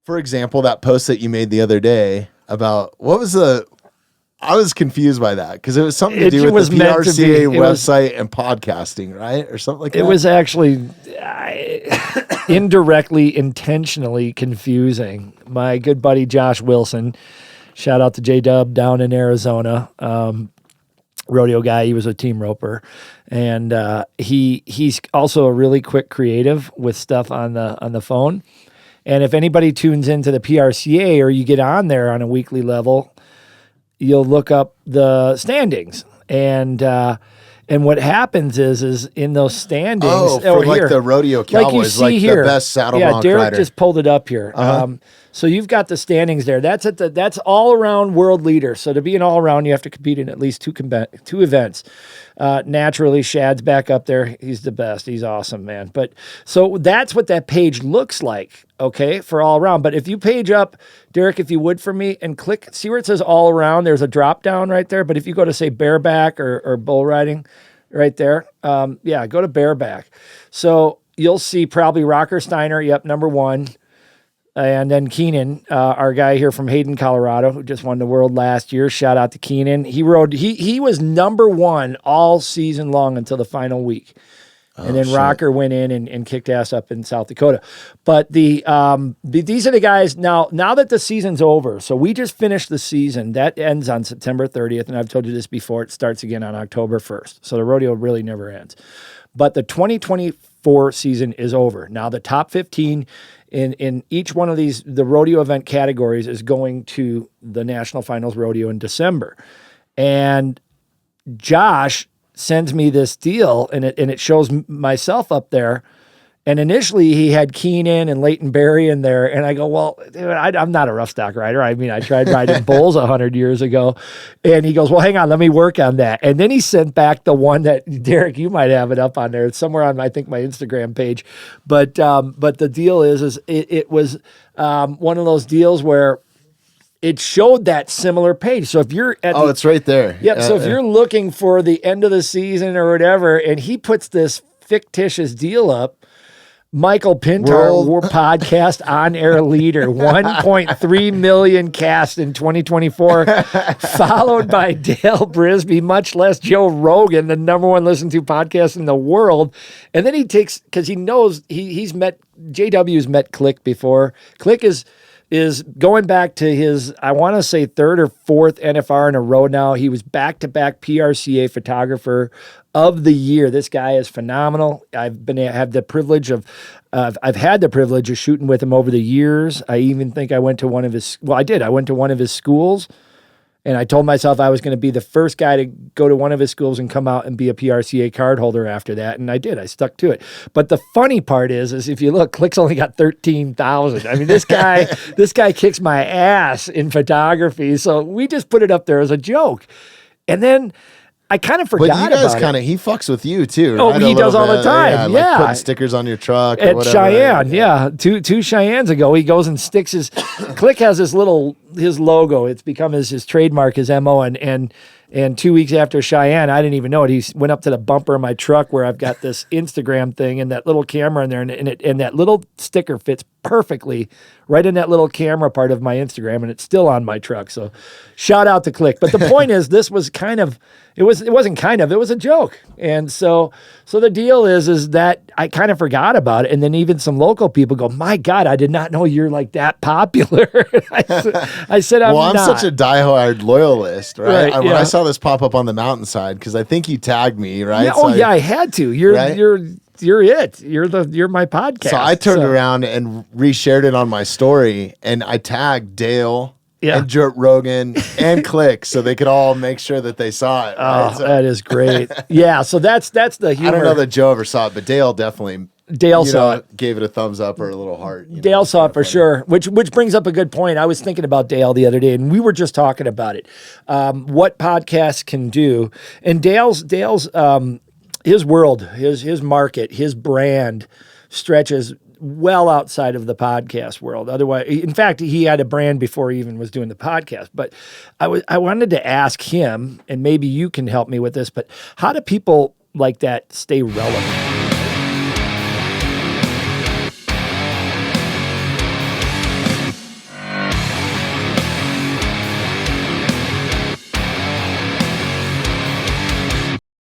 for example, that post that you made the other day about I was confused by that because it was something to do with the PRCA website and podcasting, right? Or something like that. It was actually indirectly, intentionally confusing. My good buddy Josh Wilson, shout out to J-Dub down in Arizona, rodeo guy. He was a team roper. And he's also a really quick creative with stuff on the phone. And if anybody tunes into the PRCA or you get on there on a weekly level, you'll look up the standings, and what happens is in those standings. For like the rodeo cowboys, like the best saddle bronc Derek rider. just pulled it up here. So you've got the standings there. That's all around world leader. So to be an all around, you have to compete in at least two events. Naturally, Shad's back up there. He's the best. He's awesome, man. But so that's what that page looks like, okay, for all around. But if you page up, Derek, if you would for me, and click, see where it says all around, there's a drop down right there. But if you go to, say, bareback or bull riding right there, go to bareback. So you'll see probably Rocker Steiner, number one. And then Keenan, our guy here from Hayden, Colorado, who just won the world last year. Shout out to Keenan. He was number one all season long until the final week. And then Rocker went in and kicked ass up in South Dakota. But these are the guys now that the season's over. So we just finished the season. That ends on September 30th. And I've told you this before, it starts again on October 1st. So the rodeo really never ends. But the 2024 season is over. Now the top 15 in each one of these, the rodeo event categories, is going to the National Finals Rodeo in December. And Josh sends me this deal, and it shows myself up there. And initially he had Keenan and Leighton Berry in there. And I go, well, dude, I'm not a rough stock rider. I mean, I tried riding bulls 100 years ago. And he goes, well, hang on, let me work on that. And then he sent back the one that, Derek, you might have it up on there. It's somewhere on, I think, my Instagram page. But the deal is it was one of those deals where it showed that similar page. So if you're at it's right there. Yep. So if you're looking for the end of the season or whatever, and he puts this fictitious deal up, Michael Pintar, War Podcast on-air leader, 1.3 million cast in 2024, followed by Dale Brisby, much less Joe Rogan, the number one listened to podcast in the world. And then he takes, because he knows he's met, JW's met Click before. Click is going back to his, I want to say, third or fourth NFR in a row now. He was back-to-back PRCA photographer of the year. This guy is phenomenal. I've had the privilege of shooting with him over the years. I even think I went to one of his, I went to one of his schools, and I told myself I was going to be the first guy to go to one of his schools and come out and be a PRCA card holder after that. And I did. I stuck to it. But the funny part is if you look, Click's only got 13,000. I mean, this guy kicks my ass in photography. So we just put it up there as a joke. And then I kind of forgot about it. But you guys he fucks with you too, right? Oh, he does all the time. Yeah. Like putting stickers on your truck at whatever, Cheyenne. Right? Yeah. Two Cheyennes ago, he goes and sticks Click has his logo. It's become his trademark, his MO. And 2 weeks after Cheyenne, I didn't even know it. He went up to the bumper of my truck where I've got this Instagram thing and that little camera in there, and that little sticker fits perfectly right in that little camera part of my Instagram, and it's still on my truck. So shout out to Click. But the point is, this was it was a joke. And so the deal is that I kind of forgot about it. And then even some local people go, my God, I did not know you're like that popular. I said, I'm such a diehard loyalist, right? When yeah. I saw this pop up on the mountainside, because I think you tagged me, right? Yeah, I had to. You're it. You're my podcast. So I turned around and reshared it on my story, and I tagged Dale and Joe Rogan and Click, so they could all make sure that they saw it. Right? Oh, that is great. Yeah, so that's the humor. I don't know that Joe ever saw it, but Dale definitely. Saw it. Gave it a thumbs up or a little heart. Dale saw it for sure, which brings up a good point. I was thinking about Dale the other day, and we were just talking about it. What podcasts can do, and Dale's his world, his market, his brand stretches well outside of the podcast world. Otherwise, in fact, he had a brand before he even was doing the podcast. But I wanted to ask him, and maybe you can help me with this, but how do people like that stay relevant?